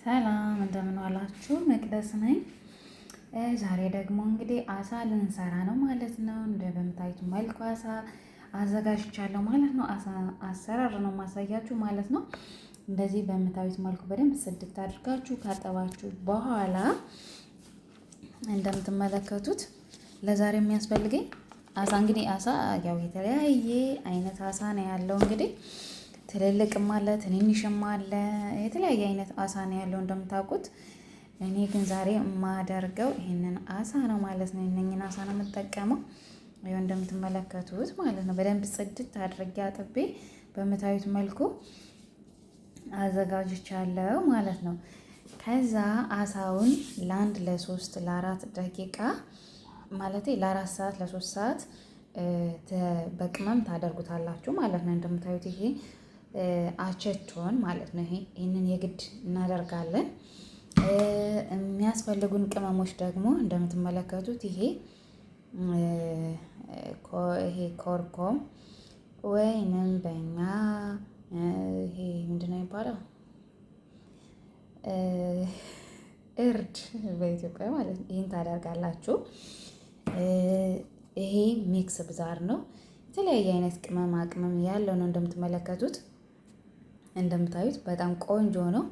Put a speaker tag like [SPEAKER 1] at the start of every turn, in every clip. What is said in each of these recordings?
[SPEAKER 1] ሰላም እንደምን ዋላችሁ? መቅደስ ነኝ። ዛሬ ደግሞ እንግዲህ አሳ ልንሰራ ነው ማለት ነው። በምታዩት መልኩ አሳ አዘጋጅቻለሁ ማለት ነው። አሳ አሰራር ነው ማሳያችሁ ማለት ነው። እንደዚህ በምታዩት መልኩ በደንብ ጽድት አድርጋችሁ ካጠባችሁ በኋላ እንደምትመለከቱት ለዛሬ የሚያስፈልገኝ አሳ እንግዲህ አሳ ያው የተለያየ አይነት አሳ ነው ያለው። እንግዲህ ትልልቅም አለ ትንንሽም አለ፣ የተለያየ አይነት አሳ ነው ያለው እንደምታውቁት። እኔ ግን ዛሬ የማደርገው ይሄንን አሳ ነው ማለት ነው። እነኝን አሳ ነው የምጠቀመው። ይኸው እንደምትመለከቱት ማለት ነው። በደንብ ጽድት አድርጌ አጥቤ በምታዩት መልኩ አዘጋጅቻለሁ ማለት ነው። ከዛ አሳውን ለአንድ ለ3 ለ4 ደቂቃ ማለት ለ4 ሰዓት ለ3 ሰዓት በቅመም ታደርጉታላችሁ ማለት ነው። እንደምታዩት ይሄ አቸቶን ማለት ነው። ይሄንን የግድ እናደርጋለን። የሚያስፈልጉን ቅመሞች ደግሞ እንደምትመለከቱት ይሄ ኮርኮም ወይንም በእኛ ይሄ ምንድነው የሚባለው እርድ በኢትዮጵያ ማለት ነው። ይህን ታደርጋላችሁ። ይሄ ሚክስ ብዛር ነው። የተለያየ አይነት ቅመማ ቅመም ያለው ነው እንደምትመለከቱት። እንደምታዩት በጣም ቆንጆ ነው።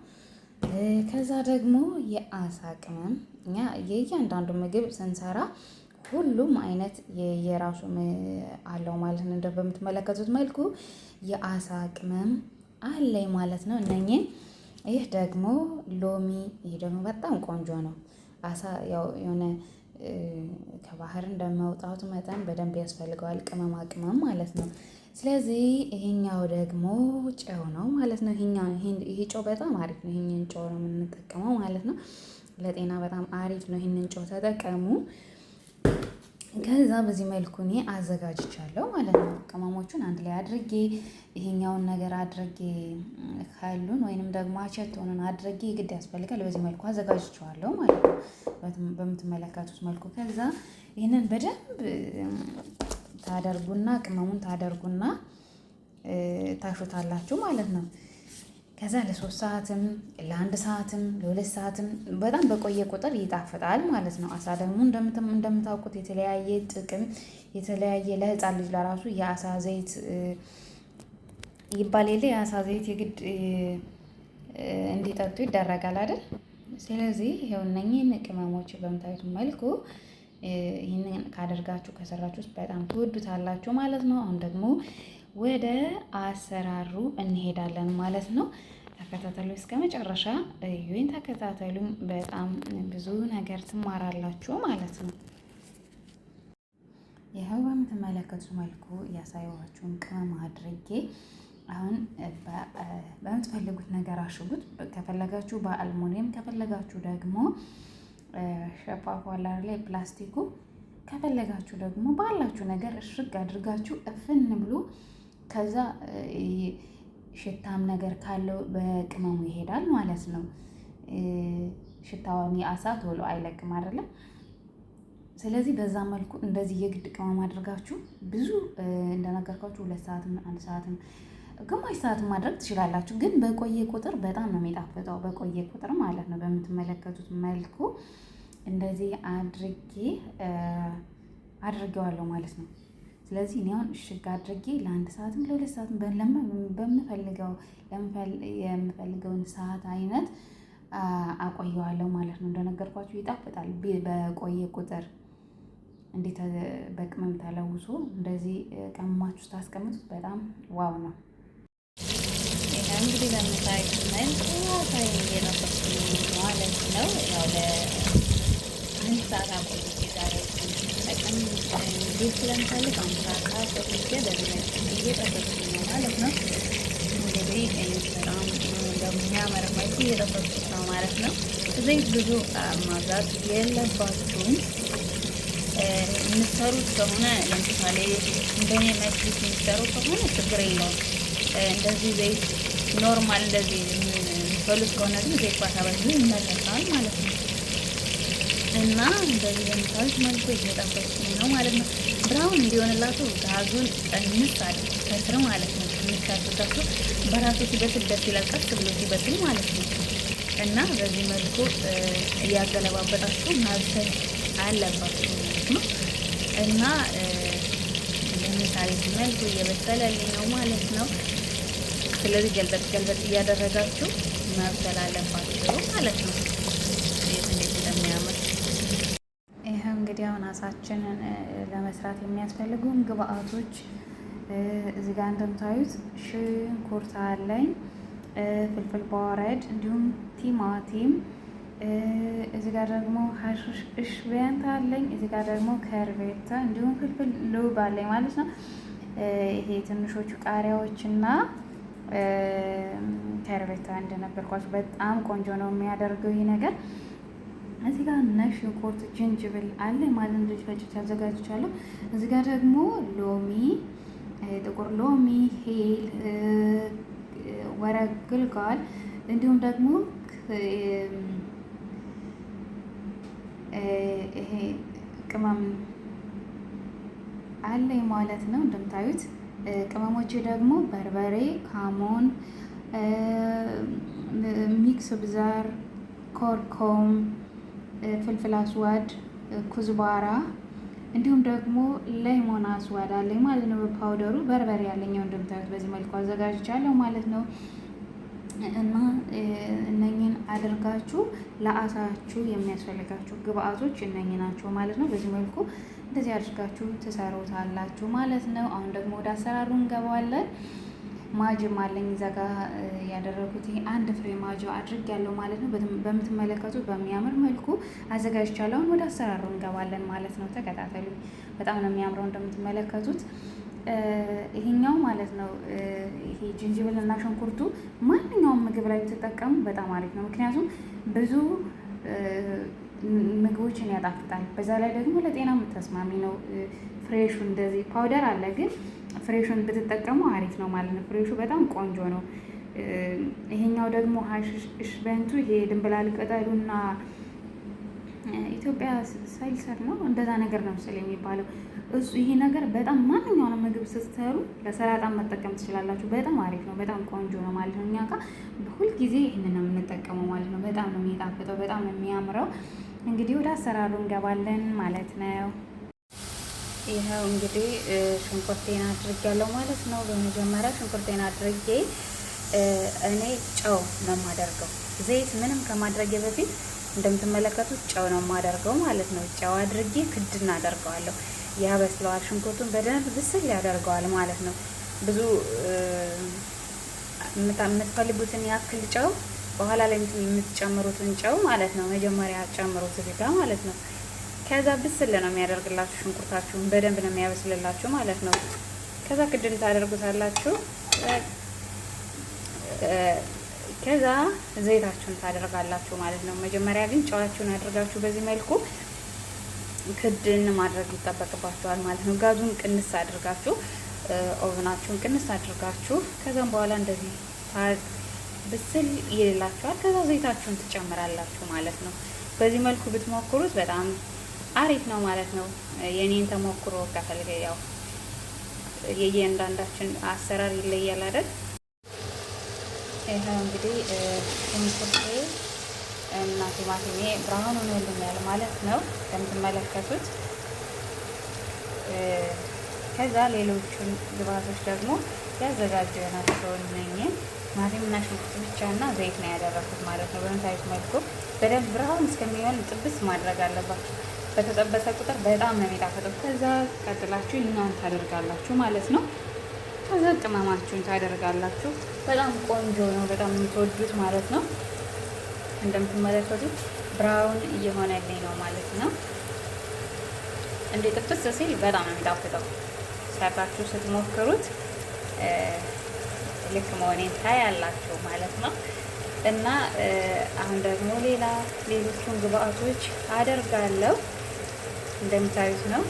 [SPEAKER 1] ከዛ ደግሞ የአሳ ቅመም እኛ የእያንዳንዱ ምግብ ስንሰራ ሁሉም አይነት የራሱ አለው ማለት ነው። በምትመለከቱት መልኩ የአሳ ቅመም አለኝ ማለት ነው። እነኚህ ይህ ደግሞ ሎሚ፣ ይሄ ደግሞ በጣም ቆንጆ ነው። አሳ ያው የሆነ ከባህር እንደማውጣቱ መጠን በደንብ ያስፈልገዋል ቅመማ ቅመም ማለት ነው። ስለዚህ ይሄኛው ደግሞ ጨው ነው ማለት ነው። ይሄ ጨው በጣም አሪፍ ነው። ይሄንን ጨው ነው የምንጠቀመው ማለት ነው። ለጤና በጣም አሪፍ ነው። ይሄንን ጨው ተጠቀሙ። ከዛ በዚህ መልኩ እኔ አዘጋጅቻለሁ ማለት ነው። ቅመሞቹን አንድ ላይ አድርጌ ይሄኛውን ነገር አድርጌ ካሉን ወይንም ደግሞ አቸቶንን አድርጌ ግድ ያስፈልጋል። በዚህ መልኩ አዘጋጅቼዋለሁ ማለት ነው። በምትመለከቱት መልኩ ከዛ ይህንን በደንብ ታደርጉና ቅመሙን ታደርጉና ታሹታላችሁ ማለት ነው። ከዛ ለ3 ሰዓትም ለ1 ሰዓትም ለ2 ሰዓትም በጣም በቆየ ቁጥር ይጣፍጣል ማለት ነው። አሳ ደግሞ እንደምታውቁት የተለያየ ጥቅም የተለያየ ለሕፃን ልጅ ለራሱ የአሳ ዘይት ይባል የለ የአሳ ዘይት የግድ እንዲጠጡ ይደረጋል አይደል? ስለዚህ ይኸው እነኚህን ቅመሞች በምታዩት መልኩ ይህንን ካደርጋችሁ ከሰራችሁ ውስጥ በጣም ትወዱታላችሁ ማለት ነው። አሁን ደግሞ ወደ አሰራሩ እንሄዳለን ማለት ነው። ተከታተሉ እስከ መጨረሻ እዩኝ፣ ተከታተሉም። በጣም ብዙ ነገር ትማራላችሁ ማለት ነው። ይኸው በምትመለከቱት መልኩ ያሳየኋችሁን ቅመም አድርጌ አሁን በምትፈልጉት ነገር አሽጉት። ከፈለጋችሁ በአልሙኒየም ከፈለጋችሁ ደግሞ ሸፋፋ ላይ ላይ ፕላስቲኩ ከፈለጋችሁ ደግሞ ባላችሁ ነገር እሽግ አድርጋችሁ እፍን ብሎ ከዛ ሽታም ነገር ካለው በቅመሙ ይሄዳል ማለት ነው። ሽታውን የአሳ ቶሎ አይለቅም አይደለም። ስለዚህ በዛ መልኩ እንደዚህ የግድ ቅመም አድርጋችሁ ብዙ እንደነገርኳችሁ 2 ሰዓትም 1 ሰዓትም ግማሽ ሰዓትም ማድረግ ትችላላችሁ። ግን በቆየ ቁጥር በጣም ነው የሚጣፍጠው፣ በቆየ ቁጥር ማለት ነው። በምትመለከቱት መልኩ እንደዚህ አድርጌዋለሁ ማለት ነው። ስለዚህ እኔ አሁን እሽግ አድርጌ ለ1 ሰዓትም ለ2 ሰዓትም የምፈልገውን ሰዓት አይነት አቆየዋለሁ ማለት ነው። እንደነገርኳችሁ ይጣፍጣል በቆየ ቁጥር። እንዴት በቅመም ተለውሶ እንደዚህ ቀመማችሁ ታስቀምጡት በጣም ዋው ነው። እንግዲህ በምታዩት መልኩ አሳይ እየጠበስኩኝ ማለት ነው። ያው ለ1 ሰዓት አቆይቼ ዛሬ ጠቀም እንዴት ስለምፈልግ 1 ሰዓት አቆይቼ በዚህ መልኩ እየጠበስኩኝ ነው ማለት ነው። እንግዲህ በጣም በሚያምር መልኩ እየጠበስኩት ነው ማለት ነው። ዘይት ብዙ ማብዛት የለባችሁም። የምትሰሩት ከሆነ ለምሳሌ እንደኔ መክሊት የሚሰሩ ከሆነ ችግር የለውም። እንደዚህ ዘይት ኖርማል እንደዚህ የሚፈሉት ከሆነ ግን ዘይት ባታበዙ ይመረጣል ማለት ነው። እና እንደዚህ በምታዩት መልኩ እየጠበስኩኝ ነው ማለት ነው። ብራውን እንዲሆንላችሁ ጋዙን ቀንስ አድርጉ ከስር ማለት ነው። ትንሽ አድርጋችሁ በራሱ ሲበስል ደስ ይላል፣ ቀስ ብሎ ሲበስል ማለት ነው። እና በዚህ መልኩ እያገለባበጣችሁ ማብሰል አለባችሁ ማለት ነው። እና እንደምታዩት መልኩ እየበሰለልኝ ነው ማለት ነው። ስለዚህ ገልበጥ ገልበጥ እያደረጋችሁ ማብሰል አለባችሁ ማለት ነው። እንዴት እንደሚያምር ይሄው እንግዲህ አሁን አሳችንን ለመስራት የሚያስፈልጉን ግብአቶች እዚህ ጋር እንደምታዩት ሽንኩርት አለኝ፣ ፍልፍል ባወረድ እንዲሁም ቲማቲም፣ እዚህ ጋር ደግሞ ሀሽሽ እሽቤንት አለኝ፣ እዚህ ጋር ደግሞ ከርቤታ እንዲሁም ፍልፍል ሉብ አለኝ ማለት ነው። ይሄ ትንሾቹ ቃሪያዎችና ከርቤታ እንደነበርኳቸው በጣም ቆንጆ ነው የሚያደርገው ይሄ ነገር። እዚህ ጋር ነጭ ሽንኩርት፣ ጅንጅብል አለ ማለት ነው። ፈጭቼ አዘጋጅቻለሁ። እዚህ ጋር ደግሞ ሎሚ፣ ጥቁር ሎሚ፣ ሄል፣ ወረቅ ግልጋል እንዲሁም ደግሞ ይሄ ቅመም አለኝ ማለት ነው። እንደምታዩት ቅመሞቼ ደግሞ በርበሬ፣ ካሞን፣ ሚክስ ብዛር፣ ኮርኮም፣ ፍልፍል አስዋድ፣ ኩዝባራ እንዲሁም ደግሞ ሌሞን አስዋድ አለኝ ማለት ነው። በፓውደሩ በርበሬ ያለኛው እንደምታዩት በዚህ መልኩ አዘጋጅቻለሁ ማለት ነው። እና እነኝን አድርጋችሁ ለአሳችሁ የሚያስፈልጋችሁ ግብአቶች እነኝህ ናቸው ማለት ነው። በዚህ መልኩ እንደዚህ አድርጋችሁ ትሰሩታላችሁ ማለት ነው። አሁን ደግሞ ወደ አሰራሩ እንገባለን። ማጅም አለኝ እዛ ጋ ያደረጉት አንድ ፍሬ ማጅ አድርጌያለሁ ማለት ነው። በምትመለከቱት በሚያምር መልኩ አዘጋጅቻለሁ። አሁን ወደ አሰራሩ እንገባለን ማለት ነው። ተከታተሉ። በጣም ነው የሚያምረው እንደምትመለከቱት። ይሄኛው ማለት ነው ይሄ ጅንጅብል እና ሽንኩርቱ ማንኛውም ምግብ ላይ ብትጠቀሙ በጣም አሪፍ ነው። ምክንያቱም ብዙ ምግቦችን ያጣፍጣል። በዛ ላይ ደግሞ ለጤና ተስማሚ ነው። ፍሬሹ እንደዚህ ፓውደር አለ፣ ግን ፍሬሹን ብትጠቀሙ አሪፍ ነው ማለት ነው። ፍሬሹ በጣም ቆንጆ ነው። ይሄኛው ደግሞ ሀሽሽ በንቱ ይሄ ድንብላል ቅጠሉና ኢትዮጵያ ሳይልሰር ነው እንደዛ ነገር ነው ስለ የሚባለው እሱ። ይሄ ነገር በጣም ማንኛውንም ምግብ ስትሰሩ ለሰላጣ መጠቀም ትችላላችሁ። በጣም አሪፍ ነው። በጣም ቆንጆ ነው ማለት ነው። እኛ ጋር ሁልጊዜ ይህንን ነው የምንጠቀመው ማለት ነው። በጣም ነው የሚጣፍጠው፣ በጣም ነው የሚያምረው። እንግዲህ ወደ አሰራሩ እንገባለን ማለት ነው። ይኸው እንግዲህ ሽንኩርቴን አድርጌያለሁ ማለት ነው። በመጀመሪያ ሽንኩርቴን አድርጌ እኔ ጨው ነው የማደርገው። ዘይት ምንም ከማድረጌ በፊት እንደምትመለከቱት ጨው ነው የማደርገው ማለት ነው። ጨው አድርጌ ክድና አደርገዋለሁ። ያበስለዋል። ሽንኩርቱን በደንብ ብስል ያደርገዋል ማለት ነው። ብዙ የምትፈልጉትን ያክል ጨው በኋላ ላይ የምትጨምሩትን ጨው ማለት ነው መጀመሪያ ጨምሩት እዚህ ጋር ማለት ነው። ከዛ ብስል ነው የሚያደርግላችሁ። ሽንኩርታችሁን በደንብ ነው የሚያበስልላችሁ ማለት ነው። ከዛ ክድን ታደርጉታላችሁ። ከዛ ዘይታችሁን ታደርጋላችሁ ማለት ነው። መጀመሪያ ግን ጨዋችሁን አድርጋችሁ በዚህ መልኩ ክድን ማድረግ ይጠበቅባችኋል ማለት ነው። ጋዙን ቅንስ አድርጋችሁ ኦቨናችሁን ቅንስ አድርጋችሁ ከዛም በኋላ እንደዚህ ብስል ይልላችኋል። ከዛ ዘይታችሁን ትጨምራላችሁ ማለት ነው። በዚህ መልኩ ብትሞክሩት በጣም አሪፍ ነው ማለት ነው። የኔን ተሞክሮ ከፈልገ ያው የእያንዳንዳችን አሰራር ይለያል አይደል? ይሄው እንግዲህ ሽንኩርቴ እና ቲማቲሜ ብራውን ሆኖልኛል ማለት ነው እንደምትመለከቱት። ከዛ ሌሎቹን ግብአቶች ደግሞ ያዘጋጀናቸው እነኝን ቲማቲምና ሽንኩርት ብቻ እና ዘይት ነው ያደረኩት ማለት ነው። በምታዩት መልኩ በደንብ ብራውን እስከሚሆን ጥብስ ማድረግ አለባችሁ። በተጠበሰ ቁጥር በጣም ነው የሚጣፍጠው። ከዛ ቀጥላችሁ እኛን ታደርጋላችሁ ማለት ነው። ከዛ ቅመማችሁን ታደርጋላችሁ። በጣም ቆንጆ ነው፣ በጣም የምትወዱት ማለት ነው። እንደምትመለከቱት ብራውን እየሆነልኝ ነው ማለት ነው። እንደ ጥብስ ሲል በጣም ነው የሚጣፍጠው። ሰርታችሁ ስትሞክሩት ልክ መሆኔን ታያላችሁ ማለት ነው። እና አሁን ደግሞ ሌሎቹን ግብአቶች አደርጋለሁ። እንደምታዩት ነው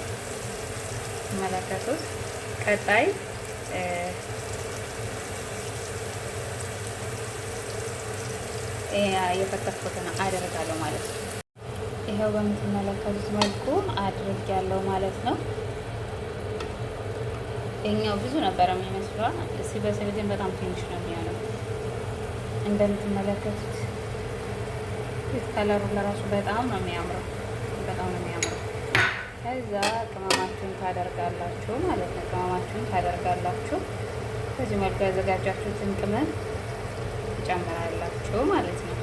[SPEAKER 1] መለከቱት። ቀጣይ የፈተፍኩትን አደርጋለሁ ማለት ነው። ይኸው በምትመለከቱት መልኩ አድርጌያለሁ ማለት ነው። ይሄኛው ብዙ ነበር የሚመስለው፣ ሲበስል ግን በጣም ትንሽ ነው የሚሆነው። እንደምትመለከቱት ከለሩ ለራሱ በጣም ነው የሚያምረው፣ በጣም ነው የሚያምረው። ከዛ ቅመማችሁን ታደርጋላችሁ ማለት ነው። ቅመማችሁን ታደርጋላችሁ። በዚህ መልኩ ያዘጋጃችሁትን ቅመም ትጨምራላችሁ ማለት ነው።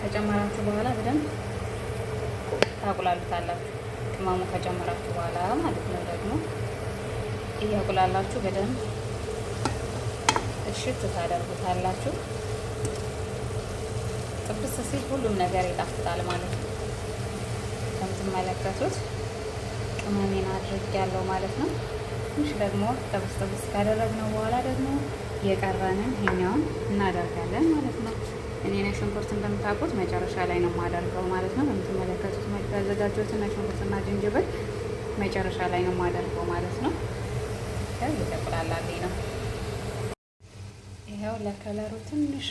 [SPEAKER 1] ከጨመራችሁ በኋላ በደንብ ታቁላሉታላችሁ። ቅመሙ ከጨመራችሁ በኋላ ማለት ነው። ደግሞ እያቁላላችሁ በደንብ እሽት ታደርጉታላችሁ። ጥብስ ሲል ሁሉም ነገር ይጣፍጣል ማለት ነው። ከምትመለከቱት ቅመሜን አድርጌያለሁ ማለት ነው። ትንሽ ደግሞ ጥብስ ጥብስ ካደረግነው በኋላ ደግሞ የቀረንን ይሄኛውን እናደርጋለን ማለት ነው። እኔ ነጭ ሽንኩርት እንደምታውቁት መጨረሻ ላይ ነው የማደርገው ማለት ነው። በምትመለከቱት መልኩ ያዘጋጀሁትን ነጭ ሽንኩርትና ዝንጅብል መጨረሻ ላይ ነው የማደርገው ማለት ነው። ያው እየተቆላላልኝ ነው። ይኸው ለከለሩ ትንሽ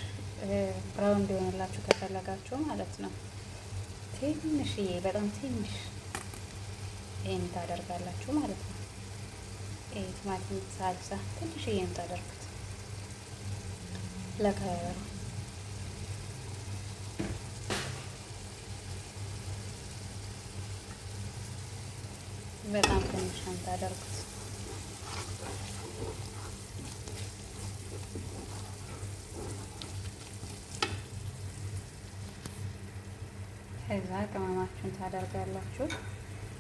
[SPEAKER 1] ብራውን እንዲሆንላችሁ ከፈለጋችሁ ማለት ነው ትንሽዬ፣ በጣም ትንሽ ይሄን ታደርጋላችሁ ማለት ነው። ይሄ ቲማቲም ሳልሳ ትንሽዬ የምታደርጉት ለከለሩ በጣም ትንሽ ነው የምታደርጉት። ከዛ ቅመማችሁን ታደርጋላችሁ።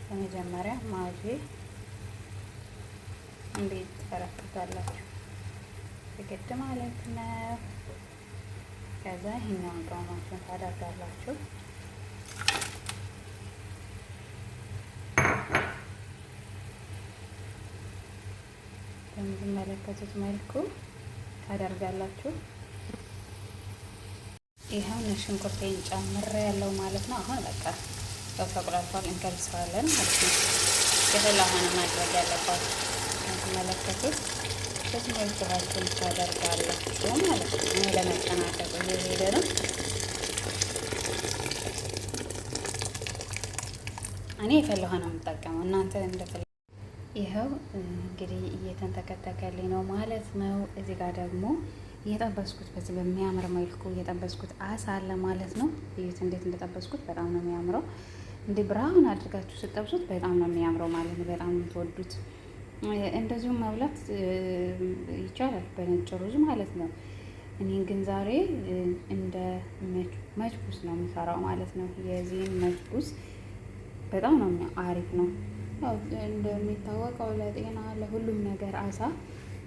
[SPEAKER 1] በመጀመሪያ ማጂ እንዴት ተረክታላችሁ ግድ ማለት ነው። ከዛ ይሄኛውን ቅመማችሁን ታደርጋላችሁ። በምትመለከቱት መልኩ ታደርጋላችሁ። ይኸው ነጭ ሽንኩርቴን ጨምሬ ያለው ማለት ነው። አሁን በቃ ያው ተቆላልቷል፣ እንከልሰዋለን ማለት ነው። የፈላ ሆነ ማድረግ ያለባችሁ በምትመለከቱት በዚህ መልኩ ራሱን ታደርጋላችሁ ማለት ነው። እኔ ለመጠናቀቅ እየሄደ ነው። እኔ የፈላ ሆነ የምጠቀመው እናንተ እንደፈለ። ይኸው እንግዲህ እየተንተከተከልኝ ነው ማለት ነው። እዚህ ጋር ደግሞ እየጠበስኩት በዚህ በሚያምር መልኩ እየጠበስኩት አሳ አለ ማለት ነው። እዩት እንዴት እንደጠበስኩት በጣም ነው የሚያምረው። እንዲህ ብራውን አድርጋችሁ ስትጠብሱት በጣም ነው የሚያምረው ማለት ነው። በጣም ነው የምትወዱት። እንደዚሁም መብላት ይቻላል በነጭ ሩዝ ማለት ነው። እኔ ግን ዛሬ እንደ መጅቡስ ነው የሚሰራው ማለት ነው። የዚህን መጅቡስ በጣም ነው አሪፍ ነው። ያው እንደሚታወቀው ለጤና ለሁሉም ነገር አሳ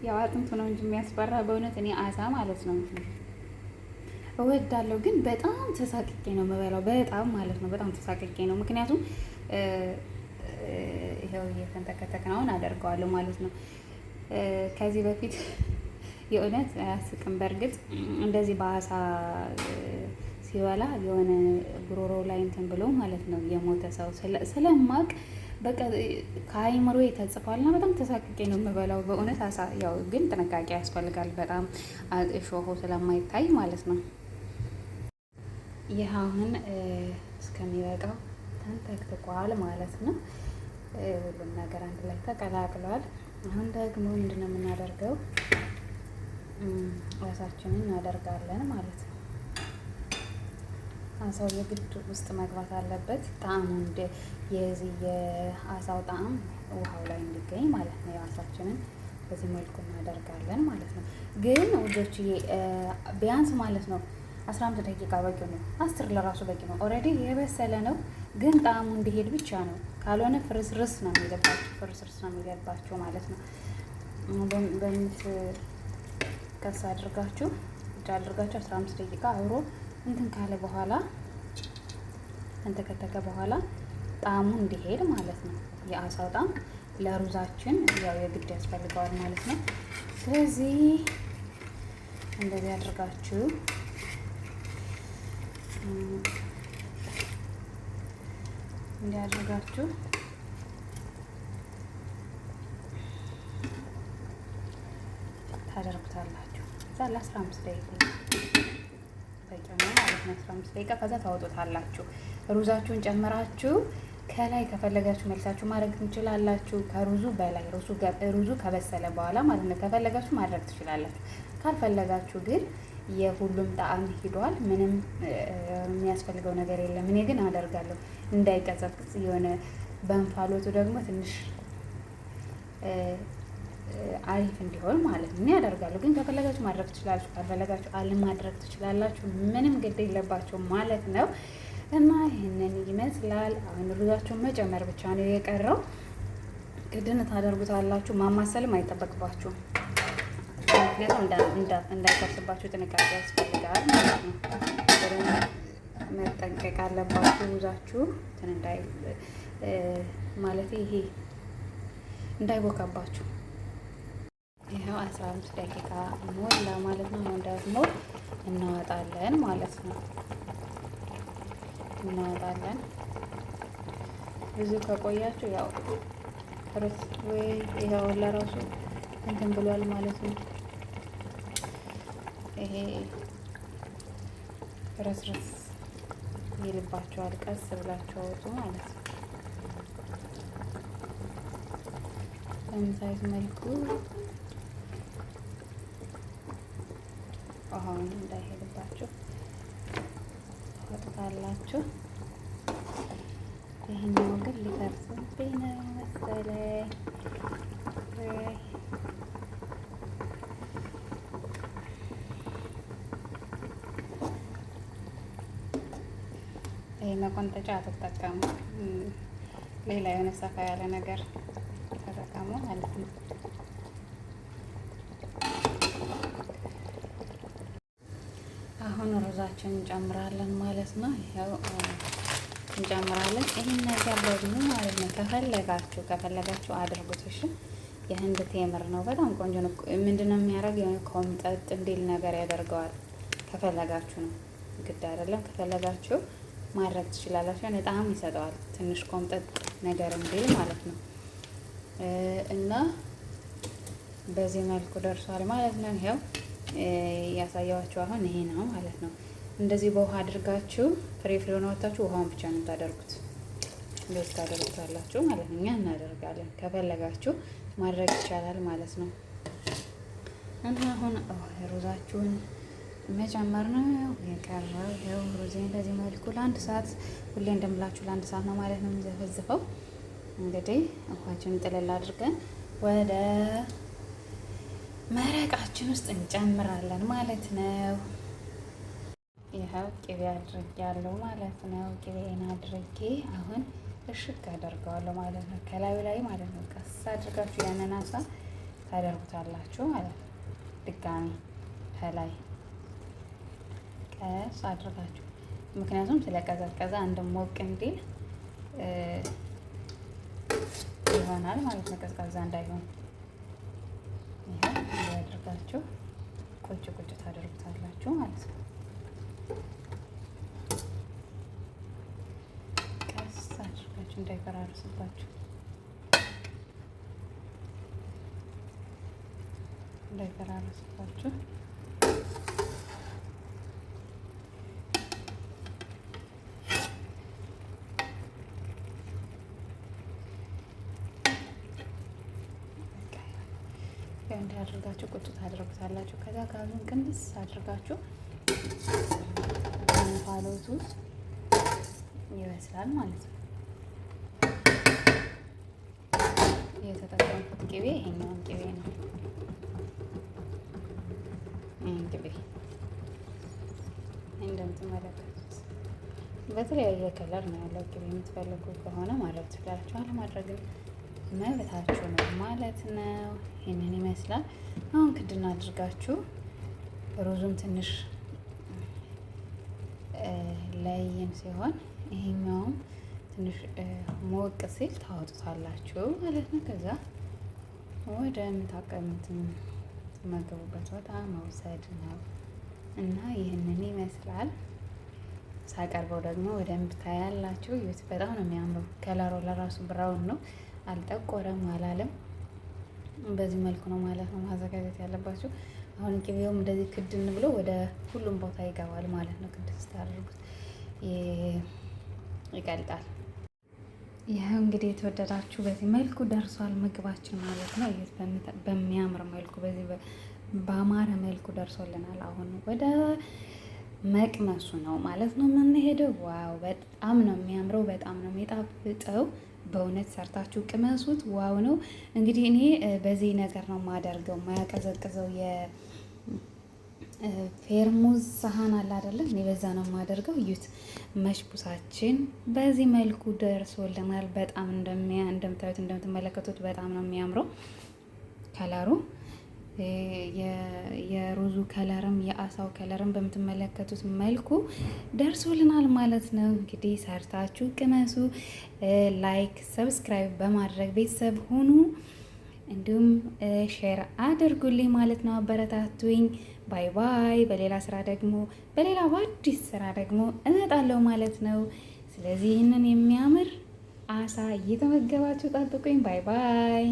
[SPEAKER 1] ያው አጥንቱ ነው እንጂ የሚያስፈራ በእውነት እኔ አሳ ማለት ነው እወዳለሁ። ግን በጣም ተሳቅቄ ነው የምበላው፣ በጣም ማለት ነው በጣም ተሳቅቄ ነው። ምክንያቱም ይኸው እየተንተከተክነውን አደርገዋለሁ ማለት ነው። ከዚህ በፊት የእውነት አያስቅም። በእርግጥ እንደዚህ በአሳ ሲበላ የሆነ ጉሮሮ ላይ እንትን ብሎ ማለት ነው የሞተ ሰው ስለማቅ በቃ ከአይምሮ ተጽፏልና በጣም ተሳቅቄ ነው የምበላው በእውነት አሳ። ያው ግን ጥንቃቄ ያስፈልጋል በጣም እሾሁ ስለማይታይ ማለት ነው። ይህ አሁን እስከሚበቃው ተንተክትቋል ማለት ነው። ሁሉም ነገር አንድ ላይ ተቀላቅሏል። አሁን ደግሞ ምንድነው የምናደርገው? አሳችንን እናደርጋለን ማለት ነው። አሳው የግድ ውስጥ መግባት አለበት። ጣዕሙ እንደ የዚህ የአሳው ጣዕም ውሃው ላይ እንዲገኝ ማለት ነው። አሳችንን በዚህ መልኩ እናደርጋለን ማለት ነው። ግን ውዶችዬ ቢያንስ ማለት ነው 15 ደቂቃ በቂ ነው። 10 ለራሱ በቂ ነው። ኦልሬዲ የበሰለ ነው፣ ግን ጣዕሙ እንዲሄድ ብቻ ነው። ካልሆነ ፍርስርስ ነው የሚገባቸው ማለት ነው። በምትከስ አድርጋችሁ 15 ደቂቃ አብሮ እንትን ካለ በኋላ እንተከተከ በኋላ ጣዕሙ እንዲሄድ ማለት ነው። የአሳው ጣዕም ለሩዛችን ያው የግድ ያስፈልገዋል ማለት ነው። ስለዚህ እንደዚህ አድርጋችሁ እንዲያደርጋችሁ ታደርጉታላችሁ። እዛ ለ15 ደቂቃ በቂ ነው ማለት ነው። 15 ደቂቃ ከዛ ታወጡታላችሁ። ሩዛችሁን ጨምራችሁ ከላይ ከፈለጋችሁ መልሳችሁ ማድረግ ትችላላችሁ። ከሩዙ በላይ ሩዙ ከበሰለ በኋላ ማለት ነው። ከፈለጋችሁ ማድረግ ትችላላችሁ። ካልፈለጋችሁ ግን የሁሉም ጣዕም ሂዷል። ምንም የሚያስፈልገው ነገር የለም። እኔ ግን አደርጋለሁ እንዳይቀዘቅዝ የሆነ በእንፋሎቱ ደግሞ ትንሽ አሪፍ እንዲሆን ማለት ነው። እኔ አደርጋለሁ፣ ግን ከፈለጋችሁ ማድረግ ትችላላችሁ፣ ካልፈለጋችሁ አለማድረግ ትችላላችሁ። ምንም ግድ የለባችሁም ማለት ነው። እና ይህንን ይመስላል። አሁን ሩዛችሁን መጨመር ብቻ ነው የቀረው። ክድን ታደርጉታላችሁ። ማማሰልም አይጠበቅባችሁም፣ ምክንያቱም እንዳይፈርስባችሁ ጥንቃቄ ያስፈልጋል ማለት ነው። መጠንቀቅ አለባችሁ። ሩዛችሁ ማለት ይሄ እንዳይቦካባችሁ። ይኸው 15 ደቂቃ ሞላ ማለት ነው። አሁን ደግሞ እናወጣለን ማለት ነው። እናወጣለን። ብዙ ከቆያችሁ ያው ርስ ወይ ይኸው ለራሱ እንትን ብሏል ማለት ነው። ይሄ ረስረስ ይልባቸዋል። ቀስ ብላችሁ አውጡ ማለት ነው። በምሳይት መልኩ ውሃውን እንዳይሄድባችሁ ታወጡታላችሁ። ይህኛው ግን ሊፈርስብኝ ነው መሰለኝ። ይህ መቆንጠጫ አትጠቀሙ። ሌላ የሆነ ሰፋ ያለ ነገር ተጠቀሙ ማለት ነው። አሁን ሩዛችን እንጨምራለን ማለት ነው። ይኸው እንጨምራለን። ይህን ነገር ደግሞ ማለት ነው ከፈለጋችሁ አድርጉት። እሺ የህንድ ቴምር ነው። በጣም ቆንጆ ነው። ምንድነው የሚያደርግ የሆነ ኮምጠጥ እንዲል ነገር ያደርገዋል። ከፈለጋችሁ ነው፣ ግድ አይደለም። ከፈለጋችሁ ማድረግ ትችላላችሁ። በጣም ይሰጠዋል። ትንሽ ኮምጠጥ ነገር እንዲል ማለት ነው። እና በዚህ መልኩ ደርሷል ማለት ነው። ይኸው ያሳየዋችሁ አሁን ይሄ ነው ማለት ነው። እንደዚህ በውሃ አድርጋችሁ ፍሬውን አወጣችሁ ውሃውን ብቻ ነው የምታደርጉት። እንደዚህ ታደርጉታላችሁ ማለት ነው። እኛ እናደርጋለን። ከፈለጋችሁ ማድረግ ይቻላል ማለት ነው። እና አሁን ሩዛችሁን መጨመር ነው የቀረው። ይኸው ሩዜን በዚህ መልኩ ለአንድ ሰዓት ሁሌ እንደምላችሁ ለአንድ ሰዓት ነው ማለት ነው የምንዘፈዝፈው። እንግዲህ ውሃችንን ጥልል አድርገን ወደ መረቃችን ውስጥ እንጨምራለን ማለት ነው። ይኸው ቅቤ አድርጌያለሁ ማለት ነው። ቅቤን አድርጌ አሁን እሽግ አደርገዋለሁ ማለት ነው። ከላዩ ላይ ማለት ነው። ቀስ አድርጋችሁ ያንን አሳ ታደርጉታላችሁ ማለት ነው። ድጋሚ ከላይ ቀስ አድርጋችሁ፣ ምክንያቱም ስለቀዘቀዘ አንድ ሞቅ እንዲል ይሆናል ማለት ነው። ቀዝቃዛ እንዳይሆን ይሄ አድርጋችሁ ቁጭ ታደርጉታላችሁ ማለት ነው። ቀስ አድርጋችሁ እንዳይፈራርስባችሁ እንዳያደርጋችሁ ቁጭ ታደርጉታላችሁ። ከዛ ጋዙን ቅንስ አድርጋችሁ እንፋሎቱ ይበስላል ማለት ነው። የተጠቀምኩት ቅቤ ይሄኛውን ቅቤ ነው። ይሄን ቅቤ እንደምትመለከቱት በተለያየ ከለር ነው ያለው። ቅቤ የምትፈልጉ ከሆነ ማድረግ ትችላላችሁ፣ አለማድረግም መብታችሁ ነው ማለት ነው። ይህንን ይመስላል። አሁን ክድና አድርጋችሁ ሩዙም ትንሽ ለይን ሲሆን ይሄኛውም ትንሽ ሞቅ ሲል ታወጡታላችሁ ማለት ነው። ከዛ ወደ የምትመገቡበት ቦታ መውሰድ ነው እና ይህንን ይመስላል። ሳቀርበው ደግሞ በደንብ ታያላችሁ። በጣም ነው የሚያምረው። ከለሩ ለራሱ ብራውን ነው፣ አልጠቆረም አላለም። በዚህ መልኩ ነው ማለት ነው ማዘጋጀት ያለባችሁ። አሁን ቅቤውም እንደዚህ ክድን ብሎ ወደ ሁሉም ቦታ ይገባል ማለት ነው። ክድን ስታደርጉት ይቀልጣል። ይኸው እንግዲህ የተወደዳችሁ በዚህ መልኩ ደርሷል ምግባችን ማለት ነው። በሚያምር መልኩ በዚህ በአማረ መልኩ ደርሶልናል። አሁን ወደ መቅመሱ ነው ማለት ነው የምንሄደው። ዋው በጣም ነው የሚያምረው፣ በጣም ነው የሚጣፍጠው። በእውነት ሰርታችሁ ቅመሱት። ዋው ነው እንግዲህ እኔ በዚህ ነገር ነው የማደርገው። የማያቀዘቅዘው የፌርሙዝ ሳህን አለ አይደለም፣ እኔ በዛ ነው የማደርገው። እዩት መሽቡሳችን በዚህ መልኩ ደርሶልናል። በጣም እንደምታዩት እንደምትመለከቱት በጣም ነው የሚያምረው ከለሩ። የሩዙ ከለርም የአሳው ከለርም በምትመለከቱት መልኩ ደርሶልናል ማለት ነው። እንግዲህ ሰርታችሁ ቅመሱ። ላይክ ሰብስክራይብ በማድረግ ቤተሰብ ሁኑ። እንዲሁም ሼር አድርጉልኝ ማለት ነው። አበረታቱኝ። ባይ ባይ። በሌላ ስራ ደግሞ በሌላ በአዲስ ስራ ደግሞ እመጣለሁ ማለት ነው። ስለዚህ ይህንን የሚያምር አሳ እየተመገባችሁ ጠብቁኝ። ባይ ባይ።